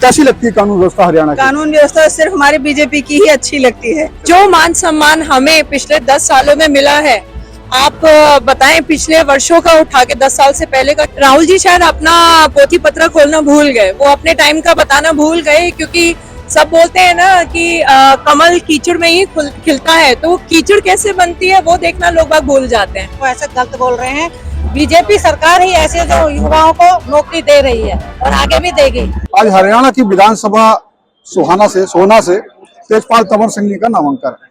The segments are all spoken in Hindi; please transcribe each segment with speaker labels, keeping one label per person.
Speaker 1: कैसी लगती है कानून व्यवस्था हरियाणा की?
Speaker 2: कानून व्यवस्था सिर्फ हमारे बीजेपी की ही अच्छी लगती है। जो मान सम्मान हमें पिछले 10 सालों में मिला है, आप बताएं पिछले वर्षों का उठा के 10 साल से पहले का। राहुल जी शायद अपना पोथी पत्र खोलना भूल गए, वो अपने टाइम का बताना भूल गए, क्योंकि सब बोलते हैं ना कि कमल कीचड़ में ही खिलता है, तो वो कीचड़ कैसे बनती है वो देखना लोग बाग भूल जाते हैं।
Speaker 3: वो ऐसा गलत बोल रहे हैं। बीजेपी सरकार ही ऐसे जो युवाओं को नौकरी दे रही है और आगे भी देगी।
Speaker 1: आज हरियाणा की विधानसभा सोहना से तेजपाल तंवर सिंह जी का नामांकन है।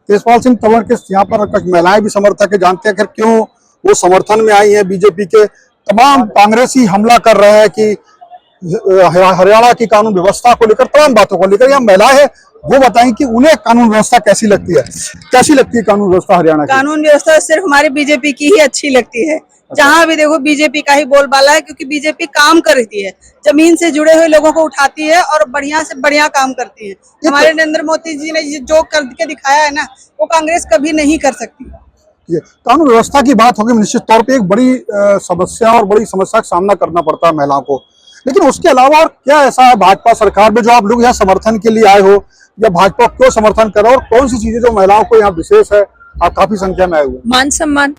Speaker 1: तेजपाल सिंह तंवर के यहाँ पर कुछ महिलाएं भी समर्थक है। जानते हैं क्यों वो समर्थन में आई है बीजेपी के? तमाम कांग्रेसी हमला कर रहे हैं कि हरियाणा की कानून व्यवस्था को लेकर, तमाम बातों को लेकर। यहाँ महिलाएं है, वो बताएं कि उन्हें कानून व्यवस्था कैसी लगती है, कैसी लगती है कानून व्यवस्था हरियाणा की?
Speaker 2: कानून व्यवस्था सिर्फ हमारे बीजेपी की ही अच्छी लगती है। जहाँ भी देखो बीजेपी का ही बोलबाला है, क्योंकि बीजेपी काम करती है, जमीन से जुड़े हुए लोगों को उठाती है और बढ़िया से बढ़िया काम करती है। हमारे नरेंद्र मोदी जी ने जो करके दिखाया है ना, वो कांग्रेस कभी नहीं कर सकती।
Speaker 1: ये कानून व्यवस्था की बात होगी, निश्चित तौर पे एक बड़ी समस्या और बड़ी समस्या का सामना करना पड़ता है महिलाओं को। लेकिन उसके अलावा और क्या ऐसा है भाजपा सरकार में जो आप लोग यहाँ समर्थन के लिए आए हो, या भाजपा क्यों समर्थन कर रहे हो, और कौन सी चीजें जो महिलाओं को यहाँ विशेष है? आप काफी संख्या में आए हुए।
Speaker 2: मान सम्मान,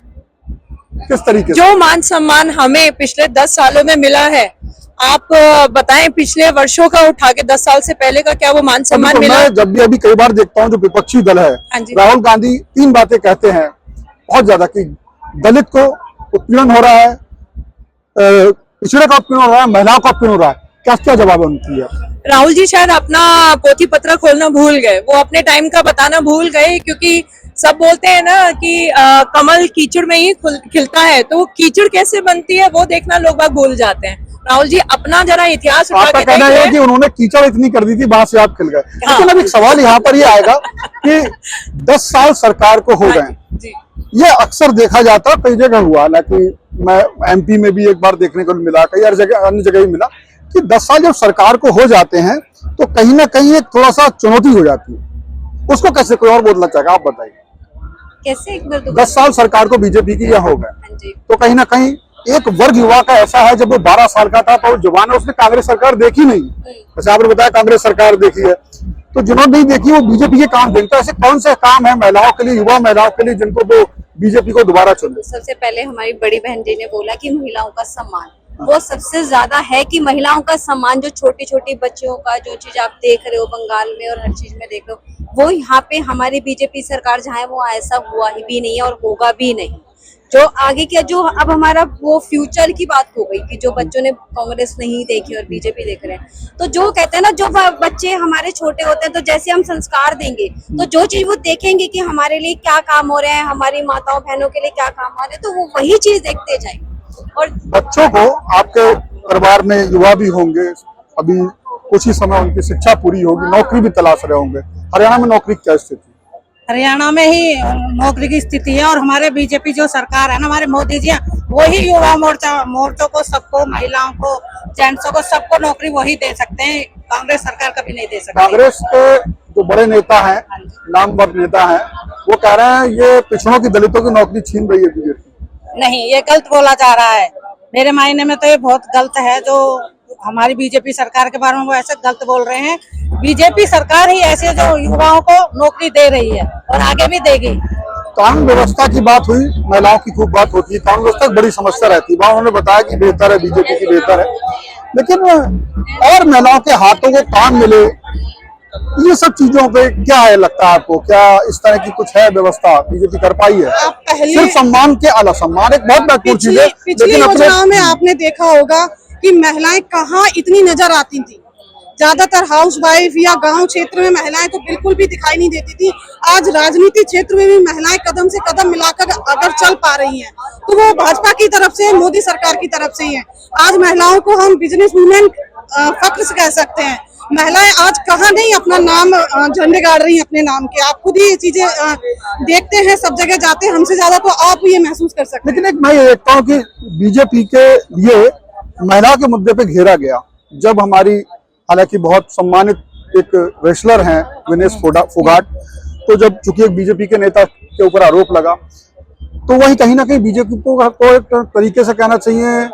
Speaker 1: किस तरीके से?
Speaker 2: जो मान सम्मान हमें पिछले 10 सालों में मिला है, आप बताएं पिछले वर्षों का उठा के 10 साल से पहले का क्या वो मान सम्मान मिला?
Speaker 1: मैं जब भी अभी कई बार देखता हूँ जो विपक्षी दल है, राहुल गांधी 3 बातें कहते हैं बहुत ज्यादा कि दलित को उत्पीड़न हो रहा है, पिछड़े का उत्पीड़न हो रहा है, महिलाओं का उत्पीड़न हो रहा है। क्या क्या जवाब उनकी है?
Speaker 2: राहुल जी शायद अपना पोथी पत्र खोलना भूल गए, वो अपने टाइम का बताना भूल गए, क्योंकि सब बोलते हैं ना कि कमल कीचड़ में ही खिलता है, तो वो कीचड़ कैसे बनती है वो देखना लोग बाग भूल जाते हैं। राहुल जी अपना जरा इतिहास उठा के
Speaker 1: कहना है कि उन्होंने कीचड़ इतनी कर दी थी, वहां से आप खिल गए। लेकिन अब एक सवाल यहाँ पर ये आएगा कि 10 साल सरकार को हो गए, ये अक्सर देखा जाता, कई जगह हुआ, हालांकि मैं एमपी में भी एक बार देखने को मिला, कई अन्य जगह भी मिला कि 10 साल जब सरकार को हो जाते हैं तो कहीं ना कहीं एक थोड़ा सा चुनौती हो जाती है। उसको कैसे कोई और बोलना चाहेगा, आप बताइए
Speaker 3: कैसे?
Speaker 1: 10 साल सरकार को बीजेपी की यहाँ हो गए, तो कहीं ना कहीं एक वर्ग युवा का ऐसा है, जब वो 12 साल का था तो वो जवान है, उसने कांग्रेस सरकार देखी नहीं। जैसे आपने बताया कांग्रेस सरकार देखी है, तो जिन्होंने नहीं देखी वो बीजेपी के काम देखता है। ऐसे कौन से काम है महिलाओं के लिए, युवा महिलाओं के लिए, जिनको वो बीजेपी को दोबारा चुने?
Speaker 3: सबसे पहले हमारी बड़ी बहन जी ने बोला कि महिलाओं का सम्मान वो सबसे ज्यादा है, कि महिलाओं का सम्मान, जो छोटी छोटी बच्चियों का जो चीज आप देख रहे हो बंगाल में और हर चीज में देख रहे हो, वो यहाँ पे हमारी बीजेपी सरकार जहाँ है वो ऐसा हुआ ही भी नहीं है और होगा भी नहीं। जो आगे क्या, जो अब हमारा वो फ्यूचर की बात हो गई कि जो बच्चों ने कांग्रेस नहीं देखी और बीजेपी देख रहे हैं, तो जो कहते हैं ना, जो बच्चे हमारे छोटे होते हैं तो जैसे हम संस्कार देंगे तो जो चीज वो देखेंगे कि हमारे लिए क्या काम हो रहे हैं, हमारी माताओं बहनों के लिए क्या काम हो रहे हैं, तो वो वही चीज देखते जाएंगे। और
Speaker 1: बच्चों को, आपके परिवार में युवा भी होंगे, अभी कुछ ही समय उनकी शिक्षा पूरी होगी, नौकरी भी तलाश रहे होंगे। हरियाणा में नौकरी क्या स्थिति?
Speaker 3: हरियाणा में ही नौकरी की स्थिति है, और हमारे बीजेपी जो सरकार है ना, हमारे मोदी जी, वही युवा मोर्चों को, सबको, महिलाओं को, जेंट्सों को, सबको नौकरी वही दे सकते हैं। कांग्रेस सरकार कभी नहीं दे सकती।
Speaker 1: कांग्रेस के जो बड़े नेता हैं, नामवर नेता हैं, वो कह रहे हैं ये पिछड़ों की, दलितों की नौकरी छीन रही है बीजेपी।
Speaker 3: नहीं, ये गलत बोला जा रहा है। मेरे मायने में तो ये बहुत गलत है, जो हमारी बीजेपी सरकार के बारे में वो ऐसे गलत बोल रहे हैं। बीजेपी सरकार ही ऐसे जो युवाओं को नौकरी दे रही है और आगे भी देगी।
Speaker 1: कानून व्यवस्था की बात हुई, महिलाओं की खूब बात होती है, कानून व्यवस्था बड़ी समस्या रहती है। वहाँ उन्होंने बताया कि बेहतर है, बीजेपी की बेहतर है, लेकिन और महिलाओं के हाथों को काम मिले, ये सब चीजों पे क्या है, लगता है आपको? क्या इस तरह की कुछ है व्यवस्था बीजेपी कर पाई है? सिर्फ सम्मान के अलावा, सम्मान एक बहुत महत्वपूर्ण चीज है।
Speaker 2: पिछली योजनाओं में आपने देखा होगा कि महिलाएं कहाँ इतनी नजर आती थी। ज्यादातर हाउस वाइफ या गांव क्षेत्र में महिलाएं तो बिल्कुल भी दिखाई नहीं देती थी। आज राजनीति क्षेत्र में भी महिलाएं कदम से कदम मिलाकर अगर चल पा रही हैं, तो वो भाजपा की तरफ से, मोदी सरकार की तरफ से ही है। आज महिलाओं को हम बिजनेस वुमेन फख्र से कह सकते हैं। महिलाएं आज कहाँ नहीं अपना नाम झंडे गाड़ रही हैं अपने नाम के। आप खुद ही ये चीजें देखते हैं, सब जगह जाते हैं, हमसे ज्यादा तो आप ये महसूस कर सकते हैं।
Speaker 1: लेकिन एक मैं ये देखता हूँ कि बीजेपी के लिए महिला के मुद्दे पे घेरा गया, जब हमारी, हालांकि बहुत सम्मानित एक रेसलर हैं विनेश फोगाट, तो जब चूंकि एक बीजेपी के नेता के ऊपर आरोप लगा, तो वही कहीं ना कहीं बीजेपी को एक तरीके से कहना चाहिए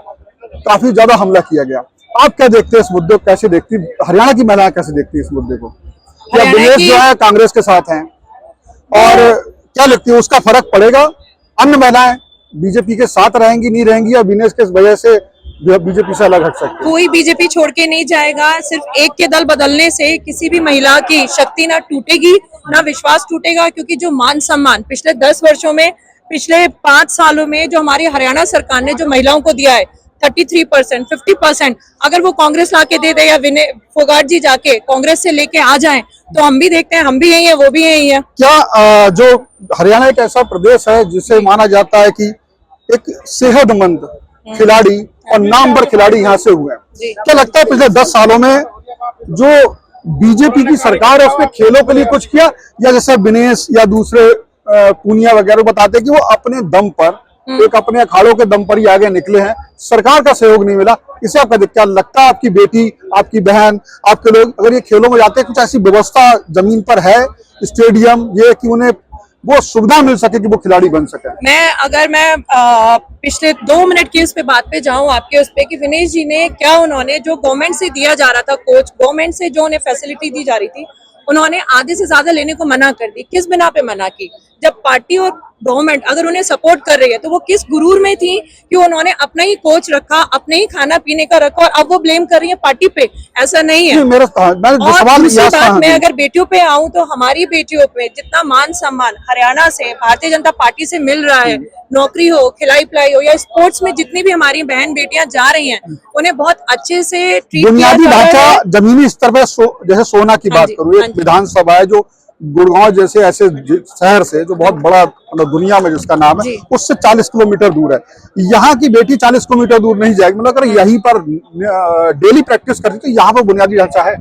Speaker 1: काफी ज्यादा हमला किया गया। आप क्या देखते हैं इस मुद्दे को, कैसे देखती, हरियाणा की महिलाएं कैसे देखती है इस मुद्दे को? क्या
Speaker 4: हरियाणा
Speaker 1: विनेश
Speaker 4: की-
Speaker 1: जो है कांग्रेस के साथ हैं, और क्या लगती है उसका फर्क पड़ेगा? अन्य महिलाएं बीजेपी के साथ रहेंगी, नहीं रहेंगी, या विनेश के वजह से बीजेपी से अलग हट सकती है?
Speaker 4: कोई बीजेपी छोड़ के नहीं जाएगा। सिर्फ एक के दल बदलने से किसी भी महिला की शक्ति ना टूटेगी, ना विश्वास टूटेगा, क्योंकि जो मान सम्मान पिछले 10 वर्षों में, पिछले 5 सालों में जो हमारी हरियाणा सरकार ने जो महिलाओं को दिया है 33%, 50%, अगर वो कांग्रेस लाके दे दे या विनय फोगाट जी जाके कांग्रेस से लेके आ जाएं, तो हम भी देखते हैं, हम भी यही है, वो भी यही है।
Speaker 1: क्या जो हरियाणा एक ऐसा प्रदेश है जिसे माना जाता है कि एक सेहतमंद खिलाड़ी और नामवर खिलाड़ी यहाँ से हुए हैं, क्या लगता है पिछले 10 सालों में जो बीजेपी की सरकार है उसने खेलों के लिए कुछ किया, या जैसे विनेश या दूसरे पूनिया वगैरह बताते हैं कि वो अपने दम पर, एक अपने अखाड़ों के दम पर ही आगे निकले हैं, सरकार का सहयोग नहीं मिला? इसे आपका क्या लगता है? आपकी बेटी, आपकी बहन, आपके लोग अगर ये खेलों में जाते हैं, कुछ ऐसी व्यवस्था जमीन पर है, स्टेडियम, ये कि उन्हें वो सुविधा मिल सके कि वो खिलाड़ी बन सके?
Speaker 4: मैं पिछले 2 मिनट की उस पे बात पे जाऊं आपके उस पे कि विनेश जी ने क्या, उन्होंने जो गवर्नमेंट से दिया जा रहा था कोच, गवर्नमेंट से जो उन्हें फैसिलिटी दी जा रही थी, उन्होंने आधे से ज्यादा लेने को मना कर दी। किस बिना पे मना की? जब पार्टी और गवर्नमेंट अगर उन्हें सपोर्ट कर रही है तो वो किस गुरूर में थी कि उन्होंने अपना ही कोच रखा, अपने ही खाना पीने का रखा, और अब वो ब्लेम कर रही है पार्टी पे? ऐसा नहीं है।
Speaker 1: मेरा
Speaker 4: और
Speaker 1: सवाल
Speaker 4: दूसरी
Speaker 1: यह
Speaker 4: बात,
Speaker 1: था,
Speaker 4: मैं अगर बेटियों पे आऊं तो हमारी बेटियों पे जितना मान सम्मान हरियाणा से, भारतीय जनता पार्टी से मिल रहा है, नौकरी हो, खिलाई पिलाई हो, या स्पोर्ट्स में जितनी भी हमारी बहन बेटियां जा रही हैं, उन्हें बहुत अच्छे से ट्रीट किया
Speaker 1: बुनियादी
Speaker 4: जा रहा
Speaker 1: ढांचा
Speaker 4: है।
Speaker 1: जमीनी स्तर पर जैसे सोना की
Speaker 4: हाँ
Speaker 1: बात
Speaker 4: जी,
Speaker 1: करूँ,
Speaker 4: हाँ
Speaker 1: एक
Speaker 4: जी।
Speaker 1: विधानसभा है जो गुड़गांव जैसे ऐसे शहर से, जो बहुत बड़ा मतलब दुनिया में जिसका नाम है,
Speaker 4: जी।
Speaker 1: उससे 40 किलोमीटर दूर है। यहाँ की बेटी 40 किलोमीटर दूर नहीं जाएगी, मतलब अगर यहीं पर डेली प्रैक्टिस करती तो यहाँ पर बुनियादी ढांचा है,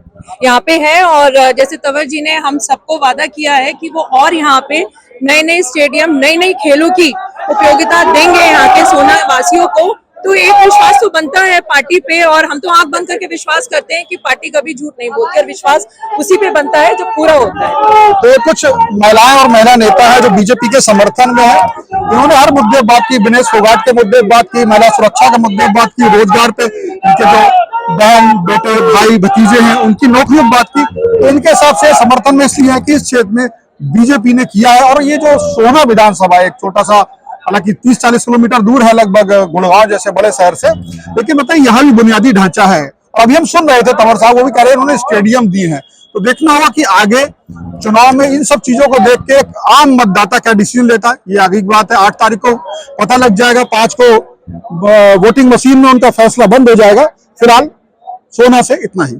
Speaker 4: यहाँ पे है। और जैसे तंवर जी ने हम सबको वादा किया है कि वो और यहाँ पे नए नए स्टेडियम, नई नई खेलों की उपयोगिता देंगे यहाँ के सोना वासियों को, तो एक विश्वास तो बनता है पार्टी पे, और हम तो आंख बंद करके विश्वास करते हैं कि पार्टी कभी झूठ नहीं बोलती, और विश्वास उसी पे बनता है जो पूरा होता है।
Speaker 1: तो कुछ महिलाएं और महिला नेता है जो बीजेपी के समर्थन में है, इन्होंने हर मुद्दे बात की, विनेश फोगाट के मुद्दे बात की, महिला सुरक्षा के मुद्दे बात की, रोजगार पे इनके जो बहन बेटे भाई भतीजे हैं उनकी नौकरियों की बात की। तो इनके हिसाब से समर्थन में इसलिए है कि इस क्षेत्र में बीजेपी ने किया है। और ये जो सोना विधानसभा एक छोटा सा, हालांकि 30-40 किलोमीटर दूर है लगभग गुड़गांव जैसे बड़े शहर से, लेकिन बताइए यहाँ भी बुनियादी ढांचा है। और अभी हम सुन रहे थे तंवर साहब, वो भी कह रहे हैं उन्होंने स्टेडियम दिए हैं। तो देखना होगा कि आगे चुनाव में इन सब चीजों को देख के एक आम मतदाता क्या डिसीजन लेता है, ये आगे की बात है। 8 तारीख को पता लग जाएगा, 5 को वोटिंग मशीन में उनका फैसला बंद हो जाएगा। फिलहाल सोना से इतना ही।